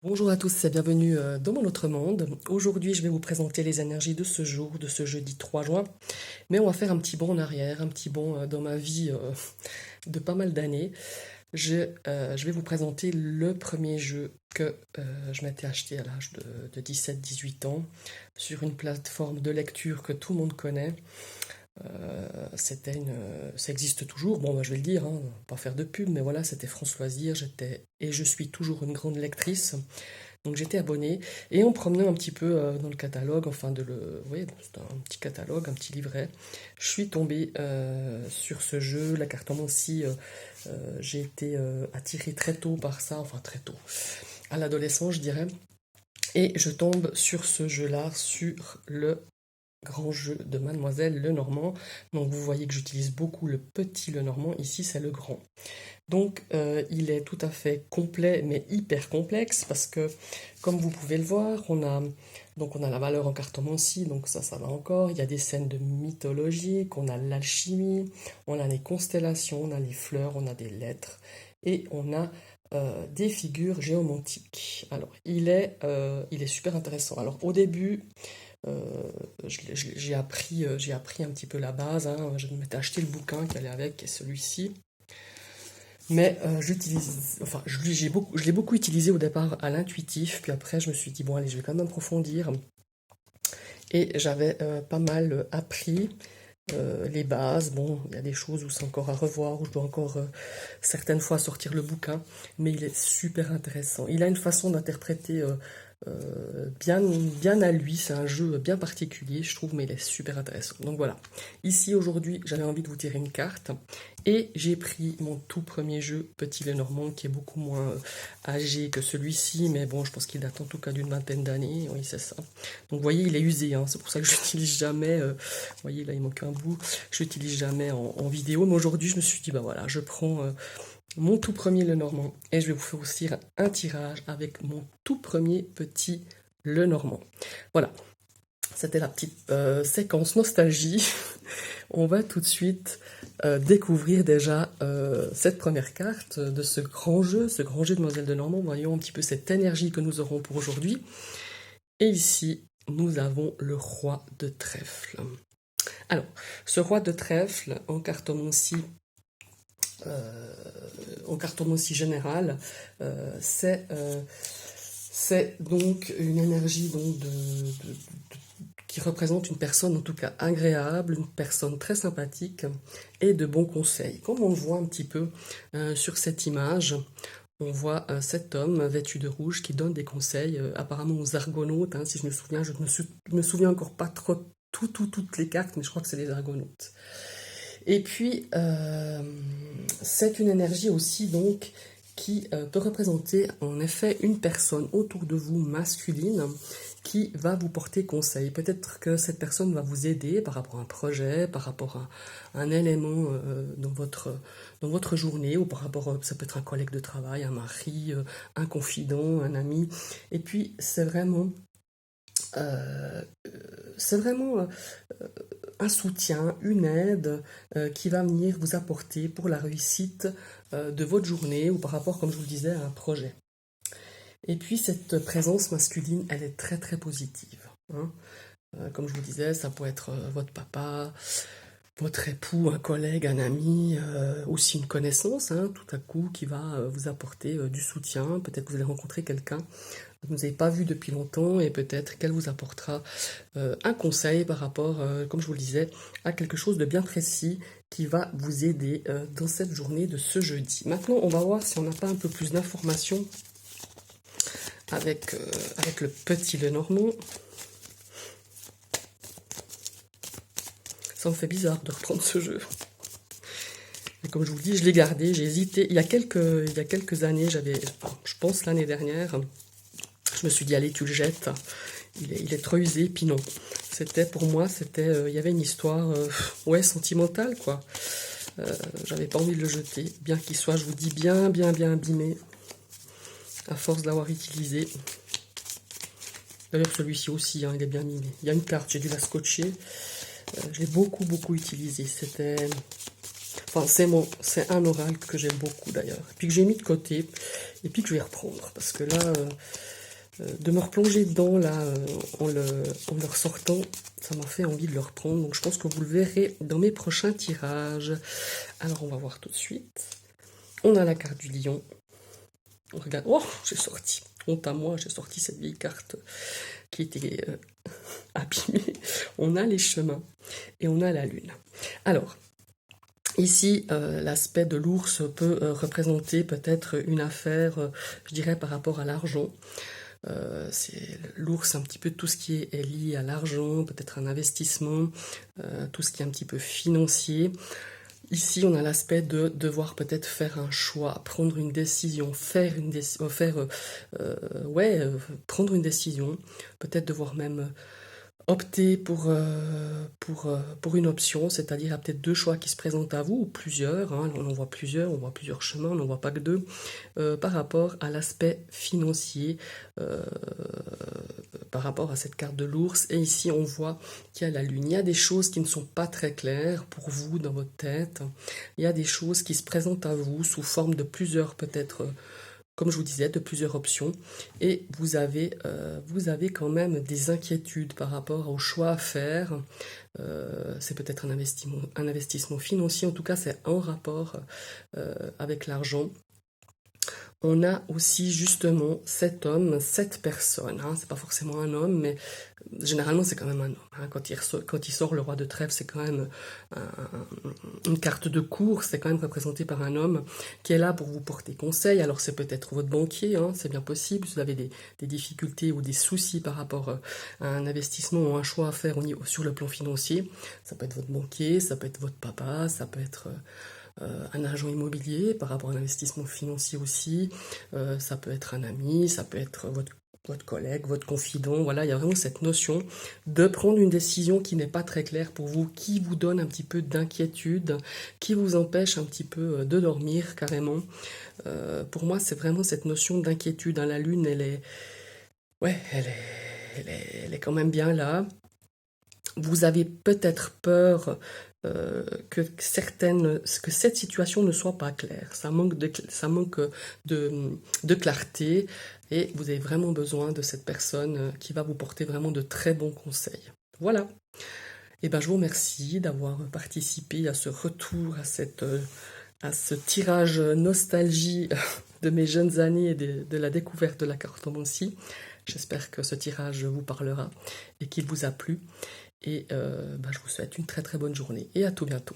Bonjour à tous et bienvenue dans mon autre monde. Aujourd'hui, je vais vous présenter les énergies de ce jour, de ce jeudi 3 juin. Mais on va faire un petit bond en arrière, un petit bond dans ma vie de pas mal d'années. Je vais vous présenter le premier jeu que je m'étais acheté à l'âge de 17-18 ans sur une plateforme de lecture que tout le monde connaît. Ça existe toujours, bon bah, je vais le dire, hein, pas faire de pub, mais voilà, c'était France Loisirs, et je suis toujours une grande lectrice. Donc j'étais abonnée et en promenant un petit peu dans le catalogue, oui, c'est un petit catalogue, un petit livret, je suis tombée sur ce jeu, la cartomancie. J'ai été attirée très tôt par ça, enfin très tôt, à l'adolescence je dirais, et je tombe sur ce jeu-là, sur le grand jeu de Mademoiselle Lenormand. Donc vous voyez que j'utilise beaucoup le petit Lenormand, ici c'est le grand. Donc, il est tout à fait complet, mais hyper complexe, parce que, comme vous pouvez le voir, on a la valeur en cartomancie, donc ça va encore. Il y a des scènes de mythologie, on a l'alchimie, on a les constellations, on a les fleurs, on a des lettres, et on a des figures géomantiques. Alors, il est super intéressant. Alors, au début, euh, j'ai appris un petit peu la base, hein. Je m'étais acheté le bouquin qui allait avec, qui est celui-ci. Mais je l'ai beaucoup utilisé au départ à l'intuitif, puis après je me suis dit, bon allez, je vais quand même approfondir. Et j'avais pas mal appris les bases. Bon, il y a des choses où c'est encore à revoir, où je dois encore certaines fois sortir le bouquin, mais il est super intéressant. Il a une façon d'interpréter bien à lui, c'est un jeu bien particulier, je trouve, mais il est super intéressant. Donc voilà, ici aujourd'hui, j'avais envie de vous tirer une carte, et j'ai pris mon tout premier jeu, Petit Lenormand, qui est beaucoup moins âgé que celui-ci, mais bon, je pense qu'il date en tout cas d'une vingtaine d'années, oui, c'est ça. Donc vous voyez, il est usé, hein, c'est pour ça que je l'utilise jamais, vous voyez, là, il manque un bout, je l'utilise jamais en vidéo, mais aujourd'hui, je me suis dit, bah voilà, je prends mon tout premier Lenormand et je vais vous faire aussi un tirage avec mon tout premier petit Lenormand. Voilà, c'était la petite séquence nostalgie. On va tout de suite découvrir déjà cette première carte de ce grand jeu de Demoiselle de Normand. Voyons un petit peu cette énergie que nous aurons pour aujourd'hui. Et ici, nous avons le roi de trèfle. Alors, ce roi de trèfle en cartomancie euh, générale, c'est donc une énergie qui représente une personne en tout cas agréable, une personne très sympathique et de bons conseils. Comme on le voit un petit peu sur cette image, on voit cet homme vêtu de rouge qui donne des conseils apparemment aux argonautes, hein, si je me souviens, je ne me souviens encore pas trop toutes les cartes, mais je crois que c'est les argonautes. Et puis, c'est une énergie aussi donc qui peut représenter en effet une personne autour de vous masculine qui va vous porter conseil. Peut-être que cette personne va vous aider par rapport à un projet, par rapport à un élément dans votre journée, ou par rapport, ça peut être un collègue de travail, un mari, un confident, un ami. Et puis, euh, c'est vraiment un soutien, une aide qui va venir vous apporter pour la réussite de votre journée ou par rapport, comme je vous le disais, à un projet. Et puis cette présence masculine, elle est très très positive, hein. Comme je vous disais, ça peut être votre papa, votre époux, un collègue, un ami, aussi une connaissance, hein, tout à coup, qui va vous apporter du soutien. Peut-être que vous allez rencontrer quelqu'un que vous n'avez pas vu depuis longtemps et peut-être qu'elle vous apportera un conseil par rapport, comme je vous le disais, à quelque chose de bien précis qui va vous aider dans cette journée de ce jeudi. Maintenant, on va voir si on n'a pas un peu plus d'informations avec le petit Lenormand. Ça me fait bizarre de reprendre ce jeu. Et comme je vous le dis, je l'ai gardé, j'ai hésité. Il y a quelques années, je pense l'année dernière, je me suis dit, allez, tu le jettes. Il est trop usé, puis non. Pour moi, il y avait une histoire, ouais, sentimentale, quoi. J'avais pas envie de le jeter, bien qu'il soit, je vous dis, bien abîmé, à force d'avoir utilisé. D'ailleurs, celui-ci aussi, hein, il est bien mimé. Il y a une carte, j'ai dû la scotcher. Je l'ai beaucoup utilisé. C'est un oral que j'aime beaucoup d'ailleurs. Puis que j'ai mis de côté. et puis que je vais reprendre. Parce que là, de me replonger dedans, là, en le ressortant, ça m'a fait envie de le reprendre. Donc je pense que vous le verrez dans mes prochains tirages. Alors on va voir tout de suite. On a la carte du lion. On regarde. Oh, j'ai sorti. Honte à moi, j'ai sorti cette vieille carte qui était abîmée. On a les chemins et on a la lune. Alors, ici, l'aspect de l'ours peut représenter peut-être une affaire, je dirais, par rapport à l'argent. C'est l'ours, un petit peu tout ce qui est lié à l'argent, peut-être un investissement, tout ce qui est un petit peu financier. Ici, on a l'aspect de devoir peut-être faire un choix, prendre une décision, prendre une décision, peut-être devoir même opter pour une option, c'est-à-dire il y a peut-être deux choix qui se présentent à vous, ou plusieurs, hein, on en voit plusieurs chemins, on n'en voit pas que deux, par rapport à l'aspect financier, par rapport à cette carte de l'ours. Et ici, on voit qu'il y a la lune. Il y a des choses qui ne sont pas très claires pour vous dans votre tête. Il y a des choses qui se présentent à vous sous forme de plusieurs, peut-être, comme je vous disais, de plusieurs options. Et vous avez quand même des inquiétudes par rapport au choix à faire. C'est peut-être un investissement financier. En tout cas, c'est en rapport avec l'argent. On a aussi justement cet homme, cette personne, hein, c'est pas forcément un homme, mais généralement c'est quand même un homme. Hein. Quand il sort le roi de trèfle, c'est quand même une carte de cour, c'est quand même représenté par un homme qui est là pour vous porter conseil. Alors c'est peut-être votre banquier, hein, c'est bien possible, si vous avez des difficultés ou des soucis par rapport à un investissement ou un choix à faire sur le plan financier, ça peut être votre banquier, ça peut être votre papa, ça peut être un agent immobilier par rapport à l'investissement financier aussi, ça peut être un ami, ça peut être votre collègue, votre confident, voilà, il y a vraiment cette notion de prendre une décision qui n'est pas très claire pour vous, qui vous donne un petit peu d'inquiétude, qui vous empêche un petit peu de dormir carrément. Pour moi, c'est vraiment cette notion d'inquiétude, hein. La lune, elle est quand même bien là. Vous avez peut-être peur que cette situation ne soit pas claire. Ça manque de clarté et vous avez vraiment besoin de cette personne qui va vous porter vraiment de très bons conseils. Voilà. Et ben, je vous remercie d'avoir participé à ce retour, à ce tirage nostalgie de mes jeunes années et de la découverte de la cartomancie. J'espère que ce tirage vous parlera et qu'il vous a plu. Et je vous souhaite une très très bonne journée et à tout bientôt.